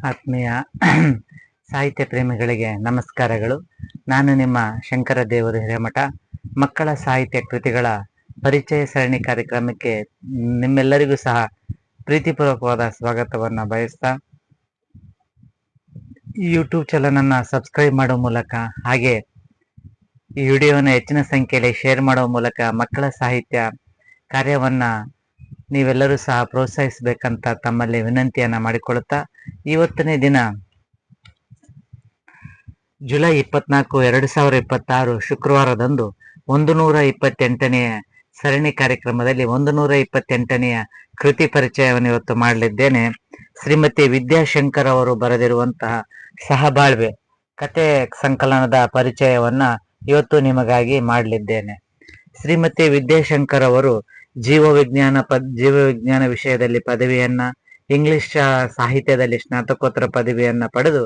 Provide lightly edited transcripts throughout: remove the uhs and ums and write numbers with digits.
ಆತ್ಮೀಯ ಸಾಹಿತ್ಯ ಪ್ರೇಮಿಗಳಿಗೆ ನಮಸ್ಕಾರಗಳು. ನಾನು ನಿಮ್ಮ ಶಂಕರ ದೇವರು ಹಿರೇಮಠ. ಮಕ್ಕಳ ಸಾಹಿತ್ಯ ಕೃತಿಗಳ ಪರಿಚಯ ಸರಣಿ ಕಾರ್ಯಕ್ರಮಕ್ಕೆ ನಿಮ್ಮೆಲ್ಲರಿಗೂ ಸಹ ಪ್ರೀತಿಪೂರ್ವಕವಾದ ಸ್ವಾಗತವನ್ನು ಬಯಸ್ತಾ, ಈ ಯೂಟ್ಯೂಬ್ ಚಾನಲನ್ನು ಸಬ್ಸ್ಕ್ರೈಬ್ ಮಾಡುವ ಮೂಲಕ ಹಾಗೆ ಈ ವಿಡಿಯೋವನ್ನು ಹೆಚ್ಚಿನ ಸಂಖ್ಯೆಯಲ್ಲಿ ಶೇರ್ ಮಾಡುವ ಮೂಲಕ ಮಕ್ಕಳ ಸಾಹಿತ್ಯ ಕಾರ್ಯವನ್ನು ನೀವೆಲ್ಲರೂ ಸಹ ಪ್ರೋತ್ಸಾಹಿಸಬೇಕಂತ ತಮ್ಮಲ್ಲಿ ವಿನಂತಿಯನ್ನ ಮಾಡಿಕೊಳ್ಳುತ್ತಾ, ಇವತ್ತನೇ ದಿನ ಜುಲೈ 24, 2026 ಶುಕ್ರವಾರದಂದು 128ನೆಯ ಸರಣಿ ಕಾರ್ಯಕ್ರಮದಲ್ಲಿ 128ನೆಯ ಕೃತಿ ಪರಿಚಯವನ್ನು ಇವತ್ತು ಮಾಡಲಿದ್ದೇನೆ. ಶ್ರೀಮತಿ ವಿದ್ಯಾಶಂಕರ್ ಅವರು ಬರೆದಿರುವಂತಹ ಸಹಬಾಳ್ವೆ ಕತೆ ಸಂಕಲನದ ಪರಿಚಯವನ್ನ ಇವತ್ತು ನಿಮಗಾಗಿ ಮಾಡಲಿದ್ದೇನೆ. ಶ್ರೀಮತಿ ವಿದ್ಯಾಶಂಕರ್ ಅವರು ಜೀವವಿಜ್ಞಾನ ವಿಷಯದಲ್ಲಿ ಪದವಿಯನ್ನ, ಇಂಗ್ಲಿಷ್ ಸಾಹಿತ್ಯದಲ್ಲಿ ಸ್ನಾತಕೋತ್ತರ ಪದವಿಯನ್ನ ಪಡೆದು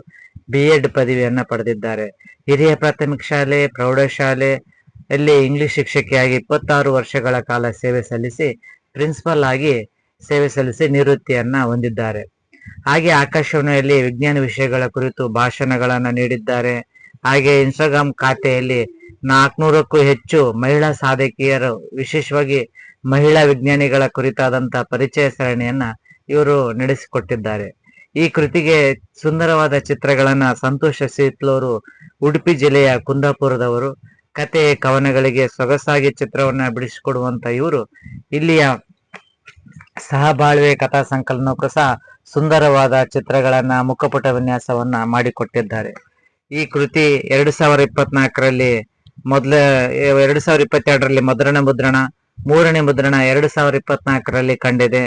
BEd ಪದವಿಯನ್ನ ಪಡೆದಿದ್ದಾರೆ. ಹಿರಿಯ ಪ್ರಾಥಮಿಕ ಶಾಲೆ, ಪ್ರೌಢಶಾಲೆಯಲ್ಲಿ ಇಂಗ್ಲಿಷ್ ಶಿಕ್ಷಕಿಯಾಗಿ 26 ವರ್ಷಗಳ ಕಾಲ ಸೇವೆ ಸಲ್ಲಿಸಿ ಪ್ರಿನ್ಸಿಪಲ್ ಆಗಿ ಸೇವೆ ಸಲ್ಲಿಸಿ ನಿವೃತ್ತಿಯನ್ನ ಹೊಂದಿದ್ದಾರೆ. ಹಾಗೆ ಆಕಾಶವಾಣಿಯಲ್ಲಿ ವಿಜ್ಞಾನ ವಿಷಯಗಳ ಕುರಿತು ಭಾಷಣಗಳನ್ನ ನೀಡಿದ್ದಾರೆ. ಹಾಗೆ ಇನ್ಸ್ಟಾಗ್ರಾಮ್ ಖಾತೆಯಲ್ಲಿ 400ಕ್ಕೂ ಹೆಚ್ಚು ಮಹಿಳಾ ಸಾಧಕಿಯರು, ವಿಶೇಷವಾಗಿ ಮಹಿಳಾ ವಿಜ್ಞಾನಿಗಳ ಕುರಿತಾದಂತ ಪರಿಚಯ ಸರಣಿಯನ್ನ ಇವರು ನಡೆಸಿಕೊಟ್ಟಿದ್ದಾರೆ. ಈ ಕೃತಿಗೆ ಸುಂದರವಾದ ಚಿತ್ರಗಳನ್ನ ಸಂತೋಷ ಸೀತ್ಲೂರು, ಉಡುಪಿ ಜಿಲ್ಲೆಯ ಕುಂದಾಪುರದವರು. ಕತೆ ಕವನಗಳಿಗೆ ಸೊಗಸಾಗಿ ಚಿತ್ರವನ್ನ ಬಿಡಿಸಿಕೊಡುವಂತ ಇವರು ಇಲ್ಲಿಯ ಸಹಬಾಳ್ವೆ ಕಥಾ ಸಂಕಲನಕ್ಕೂ ಸಹ ಸುಂದರವಾದ ಚಿತ್ರಗಳನ್ನ, ಮುಖಪುಟ ವಿನ್ಯಾಸವನ್ನ ಮಾಡಿಕೊಟ್ಟಿದ್ದಾರೆ. ಈ ಕೃತಿ 2024ರಲ್ಲಿ 2022ರಲ್ಲಿ ಮೊದಲನೇ ಮುದ್ರಣ, ಮೂರನೇ ಮುದ್ರಣ 2024ರಲ್ಲಿ ಕಂಡಿದೆ.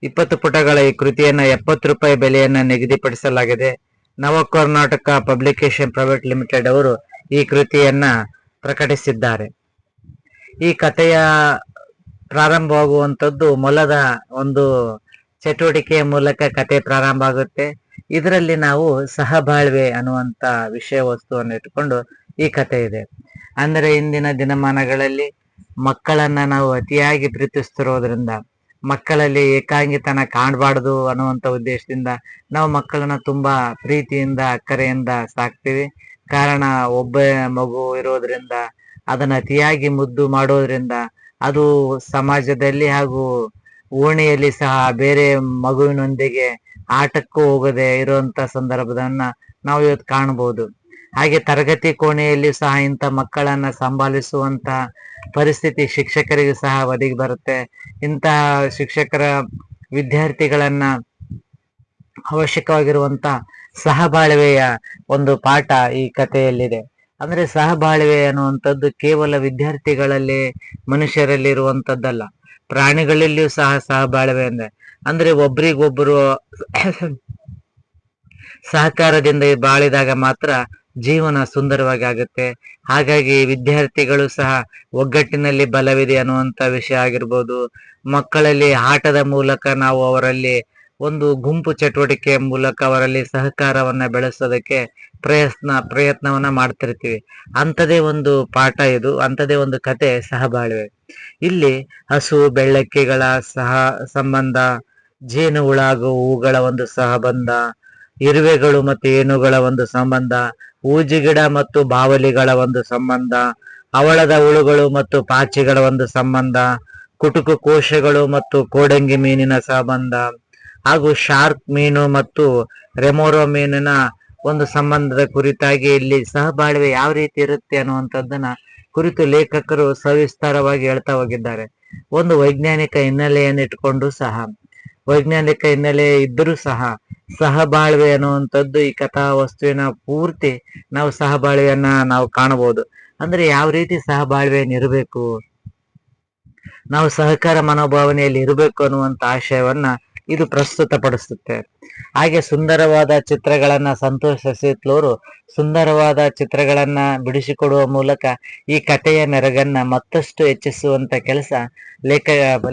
20 ಪುಟಗಳ ಈ ಕೃತಿಯನ್ನ 70 ರೂಪಾಯಿ ಬೆಲೆಯನ್ನ ನಿಗದಿಪಡಿಸಲಾಗಿದೆ. ನವ ಕರ್ನಾಟಕ ಪಬ್ಲಿಕೇಶನ್ ಪ್ರೈವೇಟ್ ಲಿಮಿಟೆಡ್ ಅವರು ಈ ಕೃತಿಯನ್ನ ಪ್ರಕಟಿಸಿದ್ದಾರೆ. ಈ ಕಥೆಯ ಪ್ರಾರಂಭವಾಗುವಂಥದ್ದು ಮೊಲದ ಒಂದು ಚಟುವಟಿಕೆಯ ಮೂಲಕ ಕತೆ ಪ್ರಾರಂಭ ಆಗುತ್ತೆ. ಇದರಲ್ಲಿ ನಾವು ಸಹಬಾಳ್ವೆ ಅನ್ನುವಂತ ವಿಷಯ ವಸ್ತುವನ್ನು ಇಟ್ಟುಕೊಂಡು ಈ ಕತೆ ಇದೆ. ಅಂದರೆ ಇಂದಿನ ದಿನಮಾನಗಳಲ್ಲಿ ಮಕ್ಕಳನ್ನ ನಾವು ಅತಿಯಾಗಿ ಪ್ರೀತಿಸ್ತಿರೋದ್ರಿಂದ, ಮಕ್ಕಳಲ್ಲಿ ಏಕಾಂಗಿತನ ಕಾಣಬಾರ್ದು ಅನ್ನುವಂಥ ಉದ್ದೇಶದಿಂದ ನಾವು ಮಕ್ಕಳನ್ನ ತುಂಬಾ ಪ್ರೀತಿಯಿಂದ, ಅಕ್ಕರೆಯಿಂದ ಸಾಕ್ತಿವಿ. ಕಾರಣ, ಒಬ್ಬ ಮಗು ಇರೋದ್ರಿಂದ ಅದನ್ನ ಅತಿಯಾಗಿ ಮುದ್ದು ಮಾಡೋದ್ರಿಂದ ಅದು ಸಮಾಜದಲ್ಲಿ ಹಾಗೂ ಓಣಿಯಲ್ಲಿ ಸಹ ಬೇರೆ ಮಗುವಿನೊಂದಿಗೆ ಆಟಕ್ಕೂ ಹೋಗದೆ ಇರುವಂತ ಸಂದರ್ಭದನ್ನ ನಾವು ಇವತ್ತು ಕಾಣಬಹುದು. ಹಾಗೆ ತರಗತಿ ಕೋಣೆಯಲ್ಲಿ ಸಹ ಇಂಥ ಮಕ್ಕಳನ್ನ ಸಂಭಾಲಿಸುವಂತ ಪರಿಸ್ಥಿತಿ ಶಿಕ್ಷಕರಿಗೂ ಸಹ ಒದಗಿ ಬರುತ್ತೆ. ಇಂತಹ ಶಿಕ್ಷಕರ ವಿದ್ಯಾರ್ಥಿಗಳನ್ನ ಅವಶ್ಯಕವಾಗಿರುವಂತ ಸಹಬಾಳ್ವೆಯ ಒಂದು ಪಾಠ ಈ ಕಥೆಯಲ್ಲಿದೆ. ಅಂದ್ರೆ ಸಹಬಾಳ್ವೆ ಅನ್ನುವಂಥದ್ದು ಕೇವಲ ವಿದ್ಯಾರ್ಥಿಗಳಲ್ಲಿ, ಮನುಷ್ಯರಲ್ಲಿ ಇರುವಂತದ್ದಲ್ಲ, ಪ್ರಾಣಿಗಳಲ್ಲಿಯೂ ಸಹ ಸಹಬಾಳ್ವೆ ಅಂದ್ರೆ ಒಬ್ರಿಗೊಬ್ರು ಸಹಕಾರದಿಂದ ಬಾಳಿದಾಗ ಮಾತ್ರ ಜೀವನ ಸುಂದರವಾಗಿ ಆಗುತ್ತೆ. ಹಾಗಾಗಿ ವಿದ್ಯಾರ್ಥಿಗಳು ಸಹ ಒಗ್ಗಟ್ಟಿನಲ್ಲಿ ಬಲವಿದೆ ಅನ್ನುವಂತ ವಿಷಯ ಆಗಿರ್ಬೋದು. ಮಕ್ಕಳಲ್ಲಿ ಆಟದ ಮೂಲಕ ನಾವು ಅವರಲ್ಲಿ ಒಂದು ಗುಂಪು ಚಟುವಟಿಕೆಯ ಮೂಲಕ ಅವರಲ್ಲಿ ಸಹಕಾರವನ್ನ ಬೆಳೆಸೋದಕ್ಕೆ ಪ್ರಯತ್ನವನ್ನ ಮಾಡ್ತಿರ್ತೀವಿ. ಅಂಥದೇ ಒಂದು ಪಾಠ ಇದು, ಅಂಥದೇ ಒಂದು ಕತೆ ಸಹಬಾಳ್ವೆ. ಇಲ್ಲಿ ಹಸು ಬೆಳ್ಳಕ್ಕಿಗಳ ಸಂಬಂಧ, ಜೇನು ಹುಳ ಹಾಗೂ ಹೂಗಳ ಒಂದು ಸಹಬಂಧ, ಇರುವೆಗಳು ಮತ್ತು ಏನುಗಳ ಒಂದು ಸಂಬಂಧ, ಊಜಿಗಿಡ ಮತ್ತು ಬಾವಲಿಗಳ ಒಂದು ಸಂಬಂಧ, ಹವಳದ ಹುಳುಗಳು ಮತ್ತು ಪಾಚಿಗಳ ಒಂದು ಸಂಬಂಧ, ಕುಟುಕು ಕೋಶಗಳು ಮತ್ತು ಕೋಡಂಗಿ ಮೀನಿನ ಸಂಬಂಧ, ಹಾಗೂ ಶಾರ್ಕ್ ಮೀನು ಮತ್ತು ರೆಮೋರೋ ಮೀನಿನ ಒಂದು ಸಂಬಂಧದ ಕುರಿತಾಗಿ ಇಲ್ಲಿ ಸಹಬಾಳ್ವೆ ಯಾವ ರೀತಿ ಇರುತ್ತೆ ಅನ್ನುವಂಥದ್ದನ್ನ ಕುರಿತು ಲೇಖಕರು ಸವಿಸ್ತಾರವಾಗಿ ಹೇಳ್ತಾ ಹೋಗಿದ್ದಾರೆ. ಒಂದು ವೈಜ್ಞಾನಿಕ ಹಿನ್ನೆಲೆಯನ್ನಿಟ್ಟುಕೊಂಡು ಸಹ, ವೈಜ್ಞಾನಿಕ ಹಿನ್ನೆಲೆ ಇದ್ದರೂ ಸಹ ಸಹಬಾಳ್ವೆ ಅನ್ನುವಂಥದ್ದು ಈ ಕಥಾ ವಸ್ತುವಿನ ಪೂರ್ತಿ ನಾವು ಸಹಬಾಳ್ವೆಯನ್ನ ನಾವು ಕಾಣಬಹುದು. ಅಂದ್ರೆ ಯಾವ ರೀತಿ ಸಹಬಾಳ್ವೆಯನ್ನು ಇರಬೇಕು, ನಾವು ಸಹಕಾರ ಮನೋಭಾವನೆಯಲ್ಲಿ ಇರಬೇಕು ಅನ್ನುವಂತ ಆಶಯವನ್ನ ಇದು ಪ್ರಸ್ತುತಪಡಿಸುತ್ತೆ. ಹಾಗೆ ಸುಂದರವಾದ ಚಿತ್ರಗಳನ್ನ ಸಂತೋಷ ಸೀತ್ಲೂರು ಸುಂದರವಾದ ಚಿತ್ರಗಳನ್ನ ಬಿಡಿಸಿಕೊಡುವ ಮೂಲಕ ಈ ಕಥೆಯ ಮೆರಗನ್ನ ಮತ್ತಷ್ಟು ಹೆಚ್ಚಿಸುವಂತ ಕೆಲಸ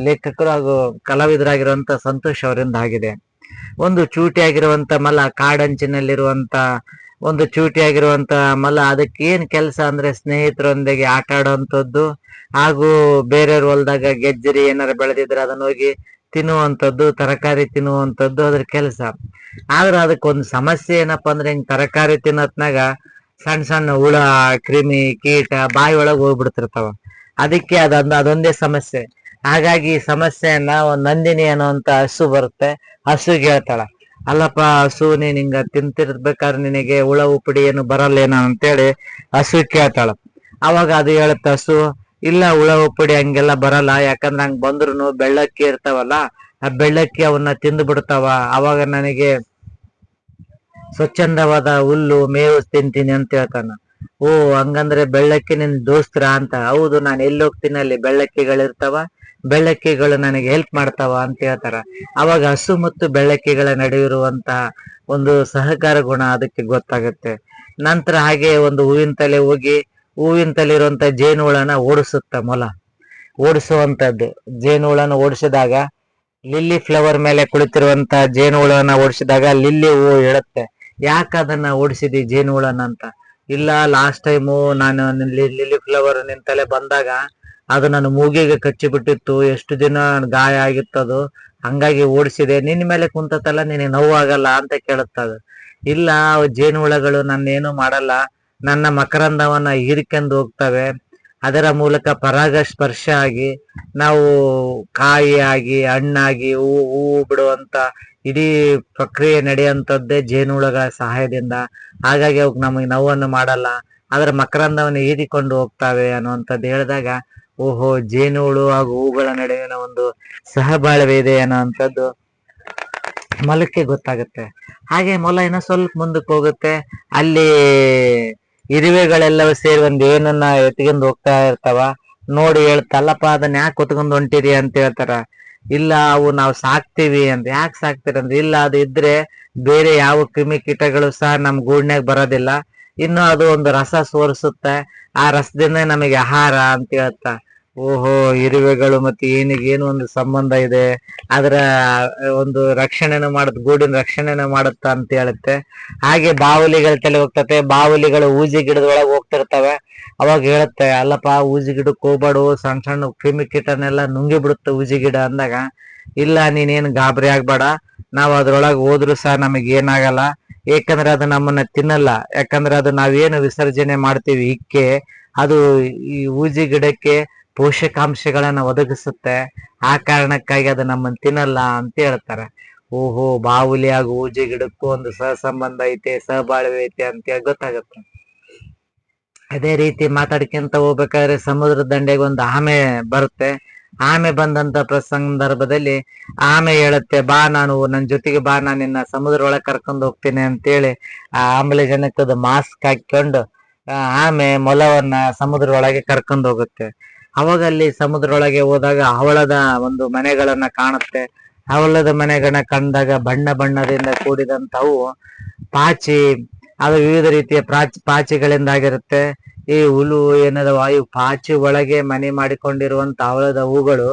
ಲೇಖಕರು ಹಾಗೂ ಕಲಾವಿದರಾಗಿರುವಂತ ಸಂತೋಷ್ ಅವರಿಂದ ಆಗಿದೆ. ಒಂದು ಚೂಟಿಯಾಗಿರುವಂತ ಮಲ, ಕಾಡಂಚಿನಲ್ಲಿರುವಂತ ಒಂದು ಚೂಟಿಯಾಗಿರುವಂತ ಮಲ, ಅದಕ್ಕೆ ಏನ್ ಕೆಲಸ ಅಂದ್ರೆ ಸ್ನೇಹಿತರೊಂದಿಗೆ ಆಟ ಆಡುವಂಥದ್ದು, ಹಾಗೂ ಬೇರೆಯವ್ರ ಹೊಲ್ದಾಗ ಗೆಜ್ಜರಿ ಏನಾರು ಬೆಳೆದಿದ್ರೆ ಅದನ್ನ ಹೋಗಿ ತಿನ್ನುವಂಥದ್ದು, ತರಕಾರಿ ತಿನ್ನುವಂಥದ್ದು ಅದ್ರ ಕೆಲಸ. ಆದ್ರೆ ಅದಕ್ಕೊಂದು ಸಮಸ್ಯೆ ಏನಪ್ಪಾ ಅಂದ್ರೆ, ಹಿಂಗ್ ತರಕಾರಿ ತಿನ್ನತ್ನಾಗ ಸಣ್ಣ ಸಣ್ಣ ಹುಳ, ಕ್ರಿಮಿ, ಕೀಟ ಬಾಯಿ ಒಳಗ್ ಹೋಗ್ಬಿಡ್ತಿರ್ತಾವ. ಅದಕ್ಕೆ ಅದೊಂದೇ ಸಮಸ್ಯೆ. ಹಾಗಾಗಿ ಈ ಸಮಸ್ಯೆಯನ್ನ ಒಂದ್ ನಂದಿನಿ ಅನ್ನುವಂತ ಹಸು ಬರುತ್ತೆ. ಹಸುಗೆ ಹೇಳ್ತಾಳ, ಅಲ್ಲಪ್ಪ ಹಸು, ನೀನ್ ಹಿಂಗ ತಿಂತಿರ್ಬೇಕಾದ್ರೆ ನಿನಗೆ ಹುಳ ಉಪ್ಪಡಿ ಏನು ಬರಲ್ಲೇನ ಅಂತೇಳಿ ಹಸು ಕೇಳ್ತಾಳ. ಅವಾಗ ಅದು ಹೇಳುತ್ತ ಹಸು, ಇಲ್ಲ ಹುಳ ಉಪ್ಪಡಿ ಹಂಗೆಲ್ಲ ಬರಲ್ಲ, ಯಾಕಂದ್ರೆ ಹಂಗ್ ಬಂದ್ರು ಬೆಳ್ಳಕ್ಕಿ ಇರ್ತಾವಲ್ಲ, ಆ ಬೆಳ್ಳಕ್ಕಿ ಅವನ್ನ ತಿಂದು ಬಿಡ್ತಾವ. ಅವಾಗ ನನಗೆ ಸ್ವಚ್ಛಂದವಾದ ಹುಲ್ಲು ಮೇವು ತಿಂತೀನಿ ಅಂತ ಹೇಳ್ತಾನ. ಓ, ಹಂಗಂದ್ರೆ ಬೆಳ್ಳಕ್ಕಿ ನಿನ್ ದೋಸ್ತರ ಅಂತ. ಹೌದು, ನಾನು ಎಲ್ಲಿ ಹೋಗ್ತೀನಿ ಅಲ್ಲಿ ಬೆಳ್ಳಕ್ಕಿಗಳಿರ್ತಾವ, ಬೆಳ್ಳಕ್ಕಿಗಳು ನನಗೆ ಹೆಲ್ಪ್ ಮಾಡ್ತಾವ ಅಂತ ಹೇಳ್ತಾರ. ಅವಾಗ ಹಸು ಮತ್ತು ಬೆಳ್ಳಕ್ಕಿಗಳ ನಡುವಿರುವಂತಹ ಒಂದು ಸಹಕಾರ ಗುಣ ಅದಕ್ಕೆ ಗೊತ್ತಾಗುತ್ತೆ. ನಂತರ ಹಾಗೆ ಒಂದು ಹೂವಿನ ತಲೆ ಹೋಗಿ ಹೂವಿನ ತಲೆ ಇರುವಂತ ಜೇನುಹುಳನ ಓಡಿಸುತ್ತ ಮೊಲ. ಓಡಿಸುವಂತದ್ದು ಜೇನುಹುಳನ ಓಡಿಸಿದಾಗ, ಲಿಲ್ಲಿ ಫ್ಲವರ್ ಮೇಲೆ ಕುಳಿತಿರುವಂತ ಜೇನುಹುಳನ ಓಡಿಸಿದಾಗ ಲಿಲ್ಲಿ ಹೂವು ಹೇಳುತ್ತೆ, ಯಾಕೆ ಅದನ್ನ ಓಡಿಸಿದಿ ಜೇನುಹುಳನ ಅಂತ. ಇಲ್ಲ, ಲಾಸ್ಟ್ ಟೈಮು ನಾನು ಲಿಲ್ಲಿ ಫ್ಲವರ್ ನಿನ್ ತಲೆ ಬಂದಾಗ ಅದು ನನ್ನ ಮೂಗಿಗೆ ಕಚ್ಚಿಬಿಟ್ಟಿತ್ತು, ಎಷ್ಟು ದಿನ ಗಾಯ ಆಗಿತ್ತದು, ಹಂಗಾಗಿ ಓಡಿಸಿದೆ. ನಿನ್ ಮೇಲೆ ಕುಂತತಲ್ಲ, ನಿನಗೆ ನೋವಾಗಲ್ಲ ಅಂತ ಕೇಳುತ್ತದು. ಇಲ್ಲ, ಜೇನುಹುಳಗಳು ನನ್ನೇನು ಮಾಡಲ್ಲ, ನನ್ನ ಮಕರಂದವನ್ನ ಹೀರಿಕೊಂಡು ಹೋಗ್ತವೆ. ಅದರ ಮೂಲಕ ಪರಾಗ ಸ್ಪರ್ಶ ಆಗಿ ನಾವು ಕಾಯಿ ಆಗಿ, ಹಣ್ಣಾಗಿ, ಹೂವು ಬಿಡುವಂತ ಇಡೀ ಪ್ರಕ್ರಿಯೆ ನಡೆಯುವಂಥದ್ದೇ ಜೇನುಹುಳಗಳ ಸಹಾಯದಿಂದ. ಹಾಗಾಗಿ ಅವಕ್ಕೆ ನಮಗೆ ನೋವನ್ನು ಮಾಡಲ್ಲ, ಅದರ ಮಕರಂದವನ್ನು ಹೀರಿಕೊಂಡು ಹೋಗ್ತವೆ ಅನ್ನುವಂಥದ್ದು ಹೇಳಿದಾಗ, ಓಹೋ, ಜೇನುಹುಳು ಹಾಗೂ ಹೂಗಳ ನಡುವಿನ ಒಂದು ಸಹಬಾಳ್ವೆ ಇದೆ ಅನ್ನುವಂಥದ್ದು ಮೊಲಕ್ಕೆ ಗೊತ್ತಾಗುತ್ತೆ. ಹಾಗೆ ಮೊಲ ಇನ್ನ ಸ್ವಲ್ಪ ಮುಂದಕ್ಕೆ ಹೋಗುತ್ತೆ. ಅಲ್ಲಿ ಇರುವೆಗಳೆಲ್ಲವೂ ಸೇರಿ ಒಂದು ಏನನ್ನ ಎತ್ಕೊಂಡು ಹೋಗ್ತಾ ಇರ್ತಾವ. ನೋಡಿ ಹೇಳ್ತಲ್ಲಪ್ಪ, ಅದನ್ನ ಯಾಕೆ ಹೊತ್ಕೊಂಡು ಹೊಂಟಿರಿ ಅಂತ ಹೇಳ್ತಾರ. ಇಲ್ಲ, ಅವು ನಾವು ಸಾಕ್ತಿವಿ ಅಂತ. ಯಾಕೆ ಸಾಕ್ತಿರಿ ಅಂದ್ರೆ, ಇಲ್ಲ, ಅದು ಇದ್ರೆ ಬೇರೆ ಯಾವ ಕ್ರಿಮಿ ಕೀಟಗಳು ಸಹ ನಮ್ ಗೂಡ್ನ್ಯಾಗ ಬರೋದಿಲ್ಲ, ಇನ್ನು ಅದು ಒಂದು ರಸ ಸೋರಿಸುತ್ತೆ, ಆ ರಸದಿಂದ ನಮಗೆ ಆಹಾರ ಅಂತ ಹೇಳ್ತ. ಓಹೋ, ಇರುವೆಗಳು ಮತ್ತೆ ಏನು ಒಂದು ಸಂಬಂಧ ಇದೆ, ಅದರ ಒಂದು ರಕ್ಷಣೆನೂ ಮಾಡುತ್ತೆ, ಗೂಡಿನ ರಕ್ಷಣೆನೂ ಮಾಡುತ್ತ ಅಂತ ಹೇಳುತ್ತೆ. ಹಾಗೆ ಬಾವುಲಿಗಳ ತಲೆ ಹೋಗ್ತತೆ. ಬಾವುಲಿಗಳು ಊಜಿ ಗಿಡದೊಳಗೆ ಹೋಗ್ತಿರ್ತವೆ. ಅವಾಗ ಹೇಳುತ್ತೆ, ಅಲ್ಲಪ್ಪ ಊಜಿ ಗಿಡಕ್ಕೆ ಹೋಗ್ಬಾಡು, ಸಣ್ಣ ಸಣ್ಣ ಕ್ರಿಮಿ ಕೀಟನೆಲ್ಲ ನುಂಗಿ ಬಿಡುತ್ತೆ ಊಜಿ ಗಿಡ ಅಂದಾಗ, ಇಲ್ಲ, ನೀನೇನು ಗಾಬರಿ ಆಗ್ಬೇಡ, ನಾವು ಅದ್ರೊಳಗೆ ಹೋದ್ರು ಸಹ ನಮಗೆ ಏನಾಗಲ್ಲ, ಏಕಂದ್ರೆ ಅದು ನಮ್ಮನ್ನ ತಿನ್ನಲ್ಲ. ಯಾಕಂದ್ರೆ ಅದು ನಾವೇನು ವಿಸರ್ಜನೆ ಮಾಡ್ತೀವಿ ಇಕ್ಕೆ, ಅದು ಈ ಊಜಿ ಗಿಡಕ್ಕೆ ಪೋಷಕಾಂಶಗಳನ್ನ ಒದಗಿಸುತ್ತೆ, ಆ ಕಾರಣಕ್ಕಾಗಿ ಅದು ನಮ್ಮನ್ನ ತಿನ್ನಲ್ಲ ಅಂತ ಹೇಳ್ತಾರೆ. ಓಹೋ, ಬಾವುಲಿ ಹಾಗೂ ಊಜಿ ಗಿಡಕ್ಕೂ ಒಂದು ಸಹ ಸಂಬಂಧ ಐತೆ, ಸಹಬಾಳ್ವೆ ಐತೆ ಅಂತ ಗೊತ್ತಾಗುತ್ತೆ. ಅದೇ ರೀತಿ ಮಾತಾಡ್ಕೊಂತ ಹೋಗ್ಬೇಕಾದ್ರೆ ಸಮುದ್ರ ದಂಡೆಗೆ ಒಂದು ಆಮೆ ಬರುತ್ತೆ. ಆಮೆ ಬಂದಂತ ಸಂದರ್ಭದಲ್ಲಿ ಆಮೆ ಹೇಳುತ್ತೆ, ಬಾ, ನನ್ನ ಜೊತೆಗೆ ಬಾ, ನಾನು ನಿನ್ನ ಸಮುದ್ರ ಒಳಗೆ ಕರ್ಕೊಂಡು ಹೋಗ್ತೀನಿ ಅಂತೇಳಿ ಆ ಆಮ್ಲಜನಕದ ಮಾಸ್ಕ್ ಹಾಕೊಂಡು ಆಮೆ ಮೊಲವನ್ನ ಸಮುದ್ರ ಒಳಗೆ ಕರ್ಕೊಂಡು ಹೋಗುತ್ತೆ. ಅವಾಗ ಅಲ್ಲಿ ಸಮುದ್ರ ಒಳಗೆ ಹೋದಾಗ ಹವಳದ ಒಂದು ಮನೆಗಳನ್ನ ಕಾಣುತ್ತೆ. ಹವಳದ ಮನೆಗಳನ್ನ ಕಂಡಾಗ ಬಣ್ಣ ಬಣ್ಣದಿಂದ ಕೂಡಿದಂತವು ಪಾಚಿ, ಅದು ವಿವಿಧ ರೀತಿಯ ಪಾಚಿಗಳಿಂದಾಗಿರುತ್ತೆ. ಈ ಹುಳು ಏನದ ವಾಯು ಪಾಚಿ ಒಳಗೆ ಮನೆ ಮಾಡಿಕೊಂಡಿರುವಂತ ಹವಳದ ಹೂಗಳು,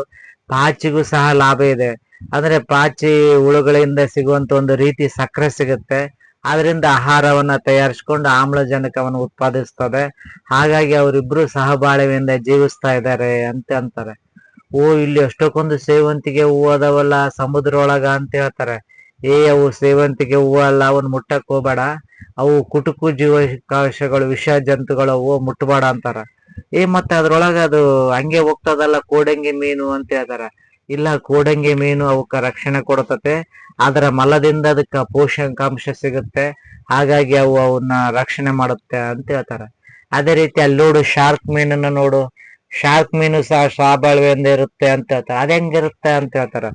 ಪಾಚಿಗೂ ಸಹ ಲಾಭ ಇದೆ. ಅಂದ್ರೆ ಪಾಚಿ ಹುಳುಗಳಿಂದ ಸಿಗುವಂತ ಒಂದು ರೀತಿ ಸಕ್ಕರೆ ಸಿಗುತ್ತೆ, ಅದರಿಂದ ಆಹಾರವನ್ನ ತಯಾರಿಸ್ಕೊಂಡು ಆಮ್ಲಜನಕವನ್ನು ಉತ್ಪಾದಿಸ್ತದೆ. ಹಾಗಾಗಿ ಅವರಿಬ್ರು ಸಹಬಾಳ್ವೆಯಿಂದ ಜೀವಿಸ್ತಾ ಇದ್ದಾರೆ ಅಂತ ಅಂತಾರೆ. ಓ, ಇಲ್ಲಿ ಅಷ್ಟಕ್ಕೊಂದು ಸೇವಂತಿಗೆ ಹೂವು ಅದಾವಲ್ಲ ಸಮುದ್ರ ಒಳಗ ಅಂತ ಹೇಳ್ತಾರೆ. ಅವು ಸೇವಂತಿಗೆ ಹೂವು ಅಲ್ಲ, ಅವನ್ ಮುಟ್ಟಕ್ ಹೋಗ್ಬೇಡ, ಅವು ಕುಟುಕು ಜೀವಕೋಶಗಳು, ವಿಷ ಜಂತುಗಳು, ಅವು ಮುಟ್ಟಬೇಡ ಅಂತಾರ. ಮತ್ತೆ ಅದ್ರೊಳಗ ಅದು ಹಂಗೆ ಹೋಗ್ತದಲ್ಲ ಕೋಡಂಗಿ ಮೀನು ಅಂತ ಹೇಳ್ತಾರ. ಇಲ್ಲ, ಕೋಡಂಗಿ ಮೀನು ಅವಕ್ಕ ರಕ್ಷಣೆ ಕೊಡ್ತತೆ, ಅದರ ಮಲದಿಂದ ಅದಕ್ಕ ಪೋಷಕಾಂಶ ಸಿಗುತ್ತೆ, ಹಾಗಾಗಿ ಅವನ್ನ ರಕ್ಷಣೆ ಮಾಡುತ್ತೆ ಅಂತ ಹೇಳ್ತಾರೆ. ಅದೇ ರೀತಿ ಅಲ್ಲಿ ನೋಡು, ಶಾರ್ಕ್ ಮೀನನ್ನ ನೋಡು, ಶಾರ್ಕ್ ಮೀನು ಸಹ ಸ್ವಾಬಾಳ್ವೆಯಿಂದ ಇರುತ್ತೆ ಅಂತ ಹೇಳ್ತಾರೆ. ಅದ ಹೆಂಗಿರುತ್ತೆ ಅಂತ ಹೇಳ್ತಾರ.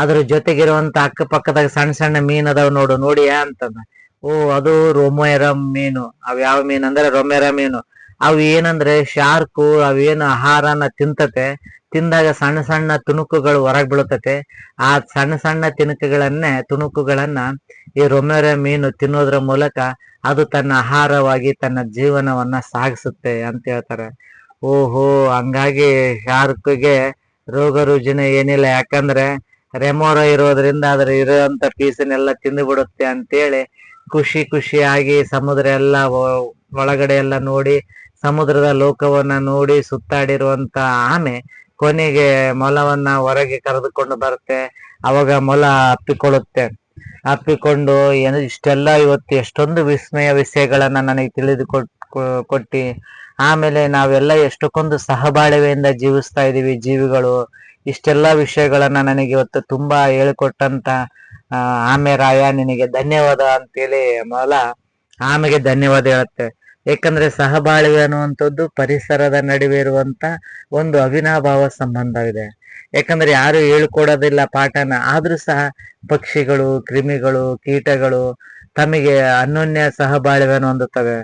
ಅದ್ರ ಜೊತೆಗಿರುವಂತ ಅಕ್ಕಪಕ್ಕದಾಗ ಸಣ್ಣ ಸಣ್ಣ ಮೀನ್ ಅದಾವ ನೋಡು, ನೋಡಿಯಾ ಅಂತಂದ. ಓ, ಅದು ರೊಮೆರಾ ಮೀನು. ಅವ್ ಯಾವ ಮೀನ್ ಅಂದ್ರೆ ರೊಮೆರಾ ಮೀನು. ಅವು ಏನಂದ್ರೆ ಶಾರ್ಕು ಅವೇನು ಆಹಾರನ ತಿಂತತೆ, ತಿಂದಾಗ ಸಣ್ಣ ಸಣ್ಣ ತುಣುಕುಗಳು ಹೊರಗ್ ಬೀಳತತೆ. ಆ ಸಣ್ಣ ಸಣ್ಣ ತುಣುಕುಗಳನ್ನ ಈ ರೊಮೆರಾ ಮೀನು ತಿನ್ನೋದ್ರ ಮೂಲಕ ಅದು ತನ್ನ ಆಹಾರವಾಗಿ ತನ್ನ ಜೀವನವನ್ನ ಸಾಗಿಸುತ್ತೆ ಅಂತ ಹೇಳ್ತಾರೆ. ಓಹೋ, ಹಂಗಾಗಿ ಶಾರ್ಕ್ಗೆ ರೋಗ ರುಜಿನ ಏನಿಲ್ಲ, ಯಾಕಂದ್ರೆ ರೆಮೋರ ಇರೋದ್ರಿಂದ ಅದ್ರ ಇರುವಂತ ಪೀಸನ್ನೆಲ್ಲ ತಿಂದು ಬಿಡುತ್ತೆ ಅಂತೇಳಿ ಖುಷಿ ಖುಷಿಯಾಗಿ ಸಮುದ್ರ ಎಲ್ಲ ಒಳಗಡೆ ಎಲ್ಲ ನೋಡಿ, ಸಮುದ್ರದ ಲೋಕವನ್ನ ನೋಡಿ ಸುತ್ತಾಡಿರುವಂತ ಆಮೆ ಕೊನೆಗೆ ಮೊಲವನ್ನ ಹೊರಗೆ ಕರೆದುಕೊಂಡು ಬರುತ್ತೆ. ಅವಾಗ ಮೊಲ ಅಪ್ಪಿಕೊಳ್ಳುತ್ತೆ. ಅಪ್ಪಿಕೊಂಡು ಏನು ಇಷ್ಟೆಲ್ಲ ಇವತ್ತು ಎಷ್ಟೊಂದು ವಿಸ್ಮಯ ವಿಷಯಗಳನ್ನ ನನಗೆ ಕೊಟ್ಟಿ, ಆಮೇಲೆ ನಾವೆಲ್ಲ ಎಷ್ಟಕ್ಕೊಂದು ಸಹಬಾಳ್ವೆಯಿಂದ ಜೀವಿಸ್ತಾ ಇದೀವಿ ಜೀವಿಗಳು, ಇಷ್ಟೆಲ್ಲಾ ವಿಷಯಗಳನ್ನ ನನಗೆ ಇವತ್ತು ತುಂಬಾ ಹೇಳಿಕೊಟ್ಟಂತ ಆಮೆ ರಾಯ ನಿನಗೆ ಧನ್ಯವಾದ ಅಂತೇಳಿ ಮೊಲ ಆಮೆಗೆ ಧನ್ಯವಾದ ಹೇಳುತ್ತೆ. ಯಾಕಂದ್ರೆ ಸಹಬಾಳ್ವೆ ಅನ್ನುವಂಥದ್ದು ಪರಿಸರದ ನಡುವೆ ಇರುವಂತ ಒಂದು ಅವಿನಾಭಾವ ಸಂಬಂಧವಿದೆ. ಯಾಕಂದ್ರೆ ಯಾರು ಹೇಳ್ಕೊಡೋದಿಲ್ಲ ಪಾಠನ, ಆದ್ರೂ ಸಹ ಪಕ್ಷಿಗಳು, ಕ್ರಿಮಿಗಳು, ಕೀಟಗಳು ತಮಗೆ ಅನ್ಯೋನ್ಯ ಸಹಬಾಳ್ವೆಯನ್ನು ಹೊಂದುತ್ತವೆ.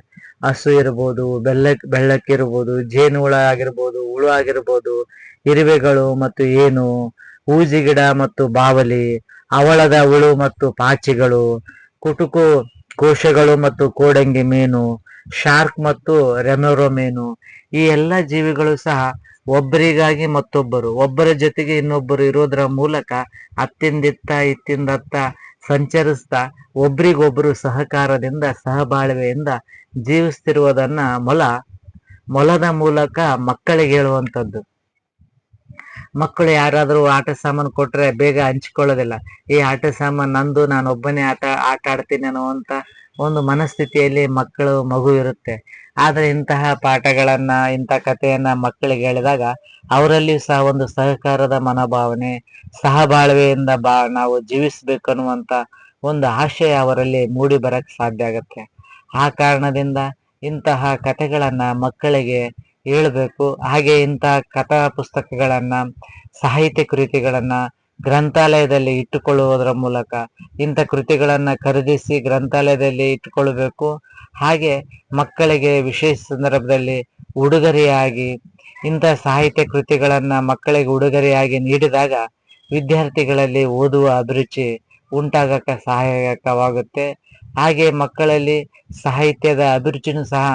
ಹಸು ಇರ್ಬೋದು, ಬೆಳ್ಳಕ್ಕಿರ್ಬೋದು, ಜೇನು ಹುಳ ಆಗಿರ್ಬೋದು, ಹುಳು ಆಗಿರ್ಬೋದು, ಇರುವೆಗಳು ಮತ್ತು ಏನು, ಊಜಿಗಿಡ ಮತ್ತು ಬಾವಲಿ, ಹವಳದ ಹುಳು ಮತ್ತು ಪಾಚಿಗಳು, ಕುಟುಕು ಕೋಶಗಳು ಮತ್ತು ಕೋಡಂಗಿ ಮೀನು, ಶಾರ್ಕ್ ಮತ್ತು ರೆಮೊರೋ ಮೀನು, ಈ ಎಲ್ಲ ಜೀವಿಗಳು ಸಹ ಒಬ್ಬರಿಗಾಗಿ ಮತ್ತೊಬ್ಬರು, ಒಬ್ಬರ ಜೊತೆಗೆ ಇನ್ನೊಬ್ಬರು ಇರೋದ್ರ ಮೂಲಕ ಅತ್ತಿಂದಿತ್ತ ಇತ್ತಿಂದತ್ತ ಸಂಚರಿಸ್ತಾ ಒಬ್ರಿಗೊಬ್ರು ಸಹಕಾರದಿಂದ ಸಹಬಾಳ್ವೆಯಿಂದ ಜೀವಿಸ್ತಿರುವುದನ್ನ ಮೊಲದ ಮೂಲಕ ಮಕ್ಕಳಿಗೆ ಹೇಳುವಂಥದ್ದು. ಮಕ್ಕಳು ಯಾರಾದರೂ ಆಟ ಸಾಮಾನು ಕೊಟ್ರೆ ಬೇಗ ಹಂಚಿಕೊಳ್ಳೋದಿಲ್ಲ. ಈ ಆಟ ಸಾಮಾನು ನಂದು, ನಾನು ಒಬ್ಬನೇ ಆಟ ಆಡ್ತೀನಿ ಅನ್ನುವಂತ ಒಂದು ಮನಸ್ಥಿತಿಯಲ್ಲಿ ಮಗು ಇರುತ್ತೆ. ಆದ್ರೆ ಇಂತಹ ಪಾಠಗಳನ್ನ, ಇಂಥ ಕಥೆಯನ್ನ ಮಕ್ಕಳಿಗೆ ಹೇಳಿದಾಗ ಅವರಲ್ಲಿ ಸಹ ಒಂದು ಸಹಕಾರದ ಮನೋಭಾವನೆ, ಸಹಬಾಳ್ವೆಯಿಂದ ನಾವು ಜೀವಿಸ್ಬೇಕು ಅನ್ನುವಂತ ಒಂದು ಆಶಯ ಅವರಲ್ಲಿ ಮೂಡಿ ಬರಕ್ ಸಾಧ್ಯ ಆಗತ್ತೆ. ಆ ಕಾರಣದಿಂದ ಇಂತಹ ಕಥೆಗಳನ್ನ ಮಕ್ಕಳಿಗೆ ಹೇಳಬೇಕು. ಹಾಗೆ ಇಂತಹ ಕಥಾ ಪುಸ್ತಕಗಳನ್ನ, ಸಾಹಿತ್ಯ ಕೃತಿಗಳನ್ನ ಗ್ರಂಥಾಲಯದಲ್ಲಿ ಇಟ್ಟುಕೊಳ್ಳುವುದರ ಮೂಲಕ ಇಂಥ ಕೃತಿಗಳನ್ನ ಖರೀದಿಸಿ ಗ್ರಂಥಾಲಯದಲ್ಲಿ ಇಟ್ಟುಕೊಳ್ಳಬೇಕು. ಹಾಗೆ ಮಕ್ಕಳಿಗೆ ವಿಶೇಷ ಸಂದರ್ಭದಲ್ಲಿ ಉಡುಗೊರೆಯಾಗಿ ಇಂಥ ಸಾಹಿತ್ಯ ಕೃತಿಗಳನ್ನ ಮಕ್ಕಳಿಗೆ ಉಡುಗೊರೆಯಾಗಿ ನೀಡಿದಾಗ ವಿದ್ಯಾರ್ಥಿಗಳಲ್ಲಿ ಓದುವ ಅಭಿರುಚಿ ಉಂಟಾಗಕ್ಕೆ ಸಹಾಯಕವಾಗುತ್ತೆ. ಹಾಗೆ ಮಕ್ಕಳಲ್ಲಿ ಸಾಹಿತ್ಯದ ಅಭಿರುಚಿನೂ ಸಹ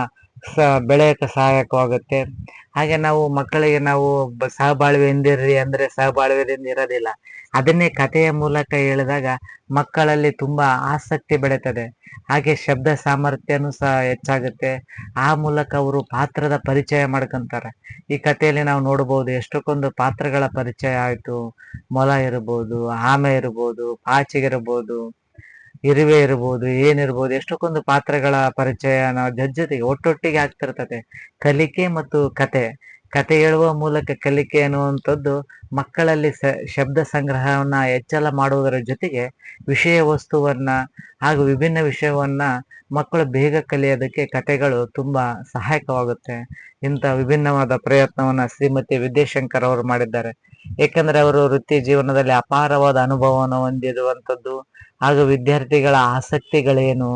ಬೆಳೆಯಕ್ಕೆ ಸಹಾಯಕವಾಗುತ್ತೆ. ಹಾಗೆ ನಾವು ಮಕ್ಕಳಿಗೆ ನಾವು ಸಹಬಾಳ್ವೆಯಿಂದಿರ್ರಿ ಅಂದ್ರೆ ಸಹಬಾಳ್ವೆಯಿಂದ ಇರೋದಿಲ್ಲ, ಅದನ್ನೇ ಕಥೆಯ ಮೂಲಕ ಹೇಳಿದಾಗ ಮಕ್ಕಳಲ್ಲಿ ತುಂಬಾ ಆಸಕ್ತಿ ಬೆಳೀತದೆ. ಹಾಗೆ ಶಬ್ದ ಸಾಮರ್ಥ್ಯನೂ ಸಹ ಹೆಚ್ಚಾಗುತ್ತೆ. ಆ ಮೂಲಕ ಅವರು ಪಾತ್ರದ ಪರಿಚಯ ಮಾಡ್ಕೊಂತಾರೆ. ಈ ಕಥೆಯಲ್ಲಿ ನಾವು ನೋಡ್ಬೋದು ಎಷ್ಟಕ್ಕೊಂದು ಪಾತ್ರಗಳ ಪರಿಚಯ ಆಯ್ತು. ಮೊಲ ಇರ್ಬೋದು, ಆಮೆ ಇರ್ಬೋದು, ಪಾಚಿಗಿರ್ಬೋದು, ಇರುವೆ ಇರ್ಬೋದು, ಏನಿರ್ಬೋದು, ಎಷ್ಟಕ್ಕೊಂದು ಪಾತ್ರಗಳ ಪರಿಚಯ ನಾವು ಜೊತೆಗೆ ಒಟ್ಟೊಟ್ಟಿಗೆ ಆಗ್ತಿರ್ತದೆ. ಕಲಿಕೆ ಮತ್ತು ಕತೆ ಹೇಳುವ ಮೂಲಕ ಕಲಿಕೆ ಅನ್ನುವಂಥದ್ದು ಮಕ್ಕಳಲ್ಲಿ ಶಬ್ದ ಸಂಗ್ರಹವನ್ನ ಹೆಚ್ಚಳ ಮಾಡುವುದರ ಜೊತೆಗೆ ವಿಷಯ ವಸ್ತುವನ್ನ ಹಾಗೂ ವಿಭಿನ್ನ ವಿಷಯವನ್ನ ಮಕ್ಕಳು ಬೇಗ ಕಲಿಯೋದಕ್ಕೆ ಕಥೆಗಳು ತುಂಬಾ ಸಹಾಯಕವಾಗುತ್ತೆ. ಇಂಥ ವಿಭಿನ್ನವಾದ ಪ್ರಯತ್ನವನ್ನ ಶ್ರೀಮತಿ ವಿದ್ಯಾಶಂಕರ್ ಅವರು ಮಾಡಿದ್ದಾರೆ. ಏಕೆಂದ್ರೆ ಅವರು ವೃತ್ತಿ ಜೀವನದಲ್ಲಿ ಅಪಾರವಾದ ಅನುಭವವನ್ನು ಹೊಂದಿರುವಂಥದ್ದು, ಹಾಗೂ ವಿದ್ಯಾರ್ಥಿಗಳ ಆಸಕ್ತಿಗಳೇನು,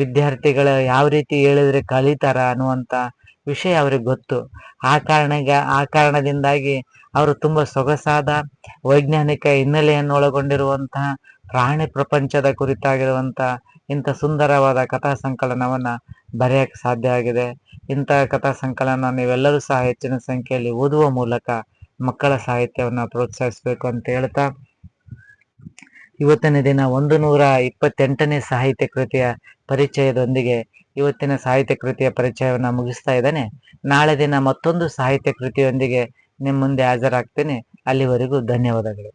ವಿದ್ಯಾರ್ಥಿಗಳ ಯಾವ ರೀತಿ ಹೇಳಿದ್ರೆ ಕಲಿತಾರ ಅನ್ನುವಂತ ವಿಷಯ ಅವ್ರಿಗೆ ಗೊತ್ತು. ಆ ಕಾರಣದಿಂದಾಗಿ ಅವರು ತುಂಬಾ ಸೊಗಸಾದ ವೈಜ್ಞಾನಿಕ ಹಿನ್ನೆಲೆಯನ್ನು ಒಳಗೊಂಡಿರುವಂತಹ ಪ್ರಾಣಿ ಪ್ರಪಂಚದ ಕುರಿತಾಗಿರುವಂತಹ ಇಂಥ ಸುಂದರವಾದ ಕಥಾ ಸಂಕಲನವನ್ನ ಬರೆಯಕ್ಕೆ ಸಾಧ್ಯ ಆಗಿದೆ. ಇಂತಹ ಕಥಾ ಸಂಕಲನ ನೀವೆಲ್ಲರೂ ಸಹ ಹೆಚ್ಚಿನ ಸಂಖ್ಯೆಯಲ್ಲಿ ಓದುವ ಮೂಲಕ ಮಕ್ಕಳ ಸಾಹಿತ್ಯವನ್ನ ಪ್ರೋತ್ಸಾಹಿಸಬೇಕು ಅಂತ ಹೇಳ್ತಾ, ಇವತ್ತಿನ ದಿನ 128ನೇ ಸಾಹಿತ್ಯ ಕೃತಿಯ ಪರಿಚಯದೊಂದಿಗೆ ಇವತ್ತಿನ ಸಾಹಿತ್ಯ ಕೃತಿಯ ಪರಿಚಯವನ್ನು ಮುಗಿಸ್ತಾ ಇದ್ದೇನೆ. ನಾಳೆ ದಿನ ಮತ್ತೊಂದು ಸಾಹಿತ್ಯ ಕೃತಿಯೊಂದಿಗೆ ನಿಮ್ಮ ಮುಂದೆ ಹಾಜರಾಗ್ತೇನೆ. ಅಲ್ಲಿವರೆಗೂ ಧನ್ಯವಾದಗಳು.